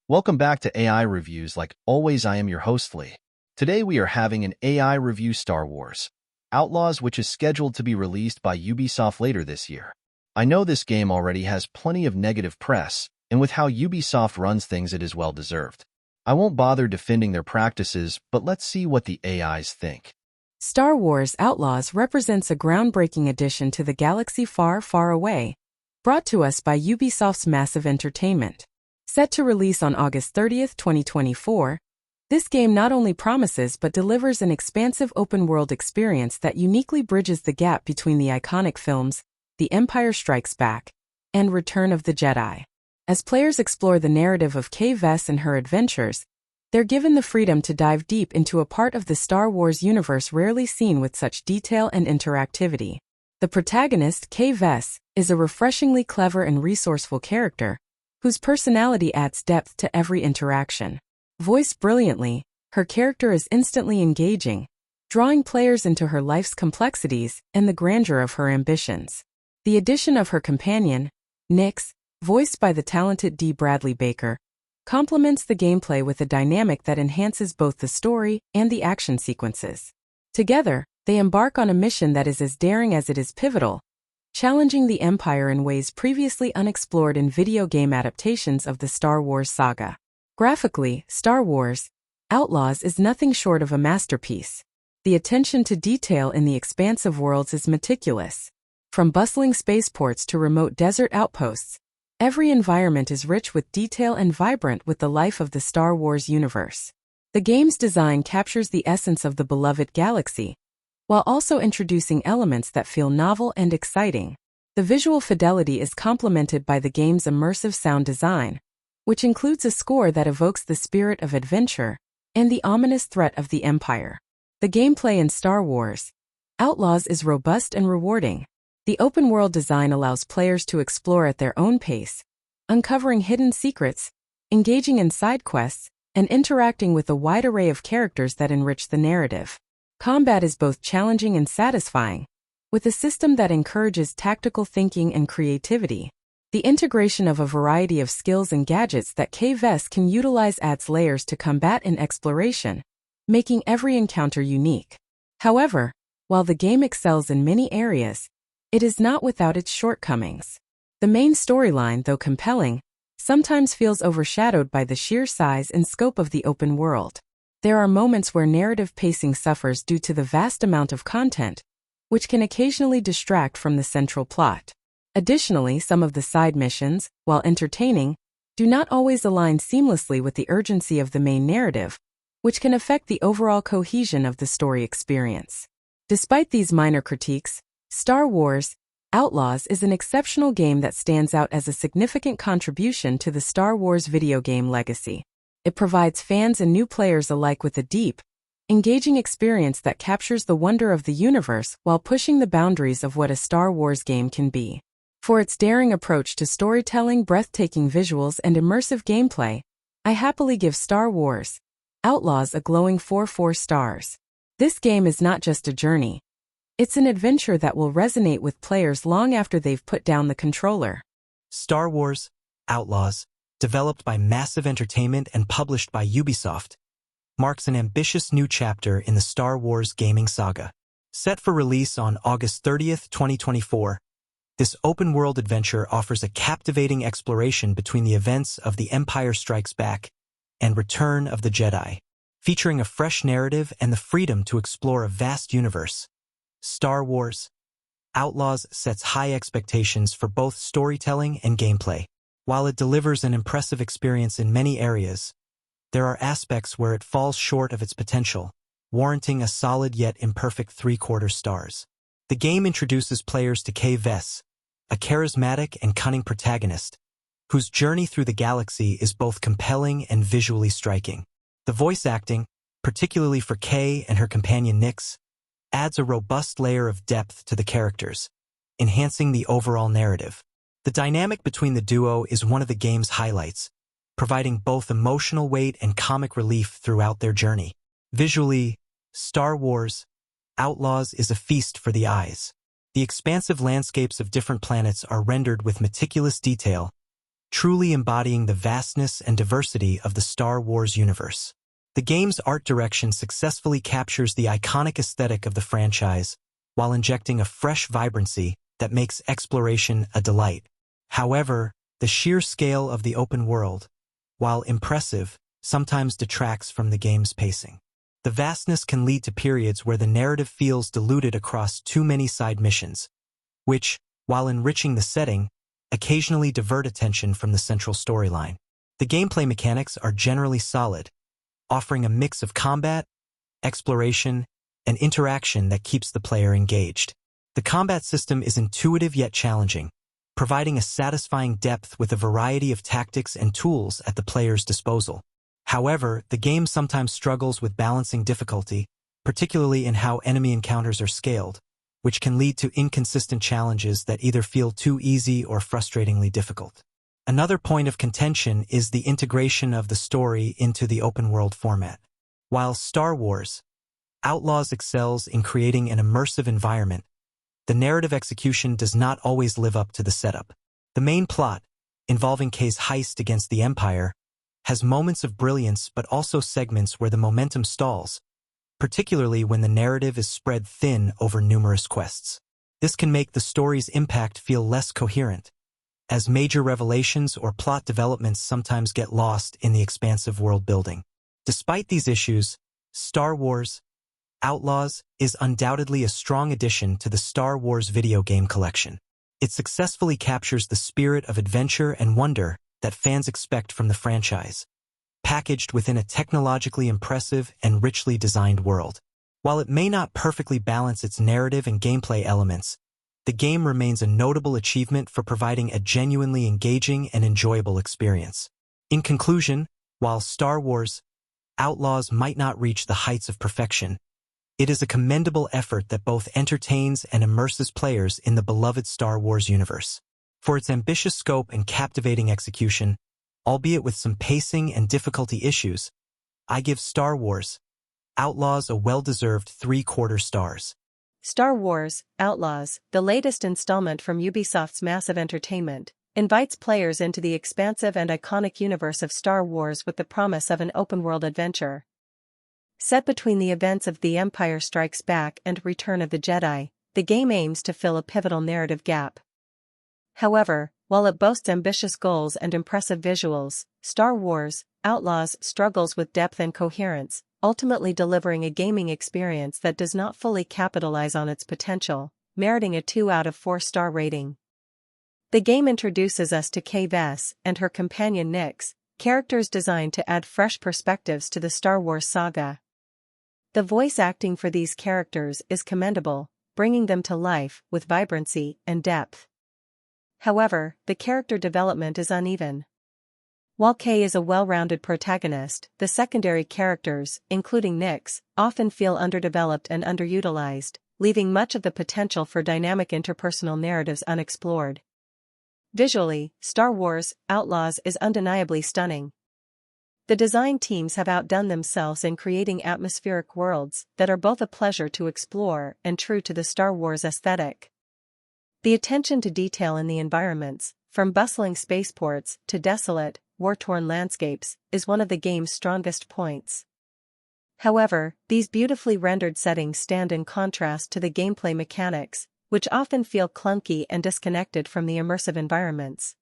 Welcome back to AI Reviews. Like always, I am your host, Lee. Today we are having an AI review Star Wars Outlaws, which is scheduled to be released by Ubisoft later this year. I know this game already has plenty of negative press, and with how Ubisoft runs things, it is well deserved. I won't bother defending their practices, but let's see what the AIs think. Star Wars Outlaws represents a groundbreaking addition to the galaxy far, far away, brought to us by Ubisoft's massive entertainment. Set to release on August 30th, 2024, this game not only promises but delivers an expansive open-world experience that uniquely bridges the gap between the iconic films, The Empire Strikes Back, and Return of the Jedi. As players explore the narrative of Kay Vess and her adventures, they're given the freedom to dive deep into a part of the Star Wars universe rarely seen with such detail and interactivity. The protagonist, Kay Vess, is a refreshingly clever and resourceful character, whose personality adds depth to every interaction. Voiced brilliantly, her character is instantly engaging, drawing players into her life's complexities and the grandeur of her ambitions. The addition of her companion, Nix, voiced by the talented D. Bradley Baker, complements the gameplay with a dynamic that enhances both the story and the action sequences. Together, they embark on a mission that is as daring as it is pivotal, challenging the Empire in ways previously unexplored in video game adaptations of the Star Wars saga. Graphically, Star Wars Outlaws is nothing short of a masterpiece. The attention to detail in the expansive worlds is meticulous. From bustling spaceports to remote desert outposts, every environment is rich with detail and vibrant with the life of the Star Wars universe. The game's design captures the essence of the beloved galaxy, while also introducing elements that feel novel and exciting. The visual fidelity is complemented by the game's immersive sound design, which includes a score that evokes the spirit of adventure and the ominous threat of the Empire. The gameplay in Star Wars Outlaws is robust and rewarding. The open-world design allows players to explore at their own pace, uncovering hidden secrets, engaging in side quests, and interacting with a wide array of characters that enrich the narrative. Combat is both challenging and satisfying, with a system that encourages tactical thinking and creativity. The integration of a variety of skills and gadgets that Kay Vess can utilize adds layers to combat and exploration, making every encounter unique. However, while the game excels in many areas, it is not without its shortcomings. The main storyline, though compelling, sometimes feels overshadowed by the sheer size and scope of the open world. There are moments where narrative pacing suffers due to the vast amount of content, which can occasionally distract from the central plot. Additionally, some of the side missions, while entertaining, do not always align seamlessly with the urgency of the main narrative, which can affect the overall cohesion of the story experience. Despite these minor critiques, Star Wars Outlaws is an exceptional game that stands out as a significant contribution to the Star Wars video game legacy. It provides fans and new players alike with a deep, engaging experience that captures the wonder of the universe while pushing the boundaries of what a Star Wars game can be. For its daring approach to storytelling, breathtaking visuals, and immersive gameplay, I happily give Star Wars Outlaws a glowing 4 stars. This game is not just a journey. It's an adventure that will resonate with players long after they've put down the controller. Star Wars Outlaws, developed by Massive Entertainment and published by Ubisoft, marks an ambitious new chapter in the Star Wars gaming saga. Set for release on August 30th, 2024, this open-world adventure offers a captivating exploration between the events of The Empire Strikes Back and Return of the Jedi, featuring a fresh narrative and the freedom to explore a vast universe. Star Wars Outlaws sets high expectations for both storytelling and gameplay. While it delivers an impressive experience in many areas, there are aspects where it falls short of its potential, warranting a solid yet imperfect 3/4 stars. The game introduces players to Kay Vess, a charismatic and cunning protagonist, whose journey through the galaxy is both compelling and visually striking. The voice acting, particularly for Kay and her companion Nix, adds a robust layer of depth to the characters, enhancing the overall narrative. The dynamic between the duo is one of the game's highlights, providing both emotional weight and comic relief throughout their journey. Visually, Star Wars Outlaws is a feast for the eyes. The expansive landscapes of different planets are rendered with meticulous detail, truly embodying the vastness and diversity of the Star Wars universe. The game's art direction successfully captures the iconic aesthetic of the franchise while injecting a fresh vibrancy that makes exploration a delight. However, the sheer scale of the open world, while impressive, sometimes detracts from the game's pacing. The vastness can lead to periods where the narrative feels diluted across too many side missions, which, while enriching the setting, occasionally divert attention from the central storyline. The gameplay mechanics are generally solid, offering a mix of combat, exploration, and interaction that keeps the player engaged. The combat system is intuitive yet challenging, providing a satisfying depth with a variety of tactics and tools at the player's disposal. However, the game sometimes struggles with balancing difficulty, particularly in how enemy encounters are scaled, which can lead to inconsistent challenges that either feel too easy or frustratingly difficult. Another point of contention is the integration of the story into the open-world format. While Star Wars Outlaws excels in creating an immersive environment, the narrative execution does not always live up to the setup. The main plot, involving Kay's heist against the Empire, has moments of brilliance but also segments where the momentum stalls, particularly when the narrative is spread thin over numerous quests. This can make the story's impact feel less coherent, as major revelations or plot developments sometimes get lost in the expansive world building. Despite these issues, Star Wars Outlaws is undoubtedly a strong addition to the Star Wars video game collection. It successfully captures the spirit of adventure and wonder that fans expect from the franchise, packaged within a technologically impressive and richly designed world. While it may not perfectly balance its narrative and gameplay elements, the game remains a notable achievement for providing a genuinely engaging and enjoyable experience. In conclusion, while Star Wars Outlaws might not reach the heights of perfection, it is a commendable effort that both entertains and immerses players in the beloved Star Wars universe. For its ambitious scope and captivating execution, albeit with some pacing and difficulty issues, I give Star Wars Outlaws a well-deserved 3/4 stars. Star Wars Outlaws, the latest installment from Ubisoft's massive entertainment, invites players into the expansive and iconic universe of Star Wars with the promise of an open-world adventure. Set between the events of The Empire Strikes Back and Return of the Jedi, the game aims to fill a pivotal narrative gap. However, while it boasts ambitious goals and impressive visuals, Star Wars Outlaws struggles with depth and coherence, ultimately delivering a gaming experience that does not fully capitalize on its potential, meriting a 2 out of 4 star rating. The game introduces us to Kay Vess and her companion Nix, characters designed to add fresh perspectives to the Star Wars saga. The voice acting for these characters is commendable, bringing them to life with vibrancy and depth. However, the character development is uneven. While Kay is a well-rounded protagonist, the secondary characters, including Nix, often feel underdeveloped and underutilized, leaving much of the potential for dynamic interpersonal narratives unexplored. Visually, Star Wars Outlaws is undeniably stunning. The design teams have outdone themselves in creating atmospheric worlds that are both a pleasure to explore and true to the Star Wars aesthetic. The attention to detail in the environments, from bustling spaceports to desolate, war-torn landscapes, is one of the game's strongest points. However, these beautifully rendered settings stand in contrast to the gameplay mechanics, which often feel clunky and disconnected from the immersive environments.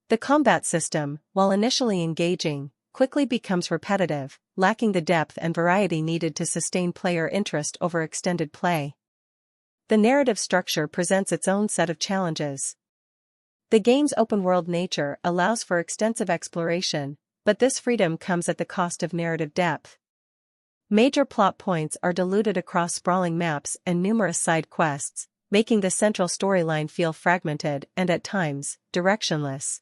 The combat system, while initially engaging, quickly becomes repetitive, lacking the depth and variety needed to sustain player interest over extended play. The narrative structure presents its own set of challenges. The game's open-world nature allows for extensive exploration, but this freedom comes at the cost of narrative depth. Major plot points are diluted across sprawling maps and numerous side quests, making the central storyline feel fragmented and at times, directionless.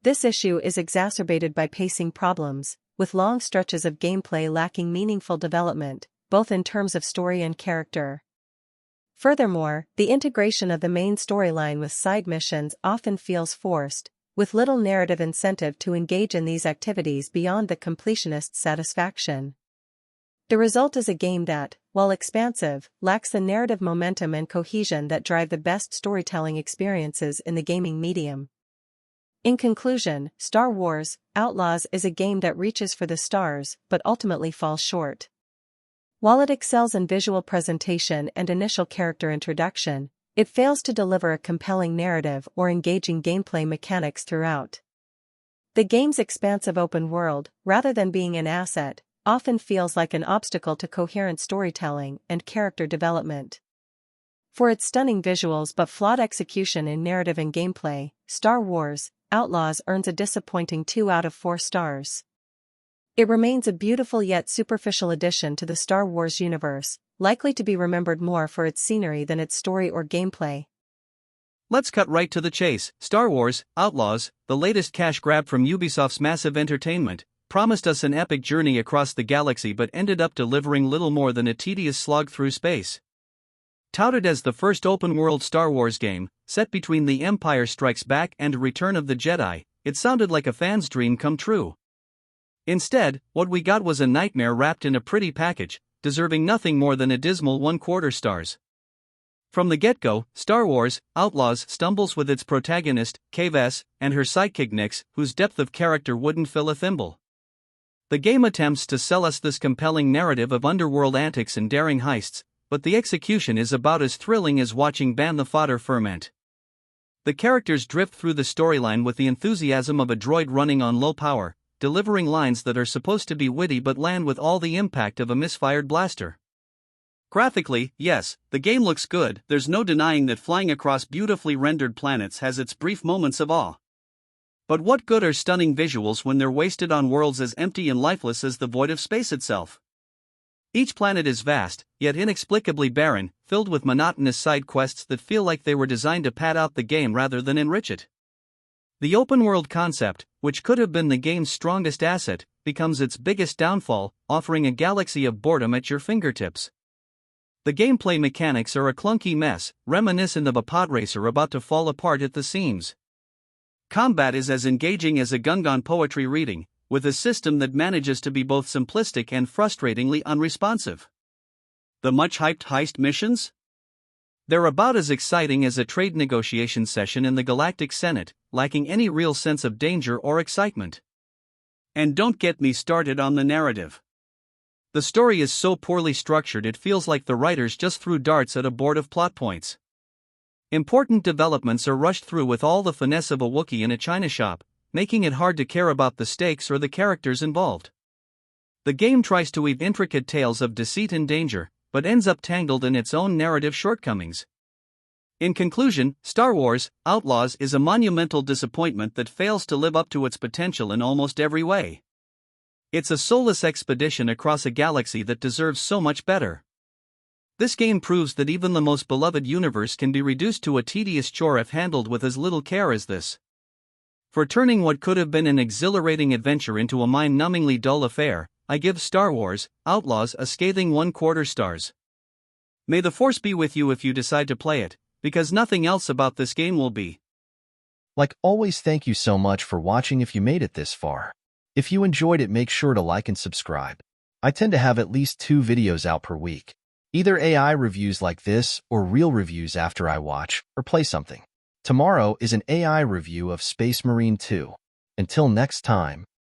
This issue is exacerbated by pacing problems, with long stretches of gameplay lacking meaningful development, both in terms of story and character. Furthermore, the integration of the main storyline with side missions often feels forced, with little narrative incentive to engage in these activities beyond the completionist's satisfaction. The result is a game that, while expansive, lacks the narrative momentum and cohesion that drive the best storytelling experiences in the gaming medium. In conclusion, Star Wars Outlaws is a game that reaches for the stars but ultimately falls short. While it excels in visual presentation and initial character introduction, it fails to deliver a compelling narrative or engaging gameplay mechanics throughout. The game's expansive open world, rather than being an asset, often feels like an obstacle to coherent storytelling and character development. For its stunning visuals but flawed execution in narrative and gameplay, Star Wars Outlaws earns a disappointing 2 out of 4 stars. It remains a beautiful yet superficial addition to the Star Wars universe, likely to be remembered more for its scenery than its story or gameplay. Let's cut right to the chase. Star Wars Outlaws, the latest cash grab from Ubisoft's massive entertainment, promised us an epic journey across the galaxy but ended up delivering little more than a tedious slog through space. Touted as the first open-world Star Wars game, set between The Empire Strikes Back and Return of the Jedi, it sounded like a fan's dream come true. Instead, what we got was a nightmare wrapped in a pretty package, deserving nothing more than a dismal 1/4 stars. From the get-go, Star Wars Outlaws stumbles with its protagonist, Kayvess, and her sidekick Nix, whose depth of character wouldn't fill a thimble. The game attempts to sell us this compelling narrative of underworld antics and daring heists, but the execution is about as thrilling as watching ban the fodder ferment. The characters drift through the storyline with the enthusiasm of a droid running on low power, delivering lines that are supposed to be witty but land with all the impact of a misfired blaster. Graphically, yes, the game looks good. There's no denying that flying across beautifully rendered planets has its brief moments of awe. But what good are stunning visuals when they're wasted on worlds as empty and lifeless as the void of space itself? Each planet is vast, yet inexplicably barren, filled with monotonous side quests that feel like they were designed to pad out the game rather than enrich it. The open-world concept, which could have been the game's strongest asset, becomes its biggest downfall, offering a galaxy of boredom at your fingertips. The gameplay mechanics are a clunky mess, reminiscent of a pod racer about to fall apart at the seams. Combat is as engaging as a Gungan poetry reading, with a system that manages to be both simplistic and frustratingly unresponsive. The much-hyped heist missions? They're about as exciting as a trade negotiation session in the Galactic Senate, lacking any real sense of danger or excitement. And don't get me started on the narrative. The story is so poorly structured it feels like the writers just threw darts at a board of plot points. Important developments are rushed through with all the finesse of a Wookiee in a china shop, making it hard to care about the stakes or the characters involved. The game tries to weave intricate tales of deceit and danger, but ends up tangled in its own narrative shortcomings. In conclusion, Star Wars Outlaws is a monumental disappointment that fails to live up to its potential in almost every way. It's a soulless expedition across a galaxy that deserves so much better. This game proves that even the most beloved universe can be reduced to a tedious chore if handled with as little care as this. For turning what could have been an exhilarating adventure into a mind-numbingly dull affair, I give Star Wars Outlaws a scathing 1/4 stars. May the Force be with you if you decide to play it, because nothing else about this game will be. Like always, thank you so much for watching if you made it this far. If you enjoyed it, make sure to like and subscribe. I tend to have at least 2 videos out per week. Either AI reviews like this or real reviews after I watch or play something. Tomorrow is an AI review of Space Marine 2. Until next time.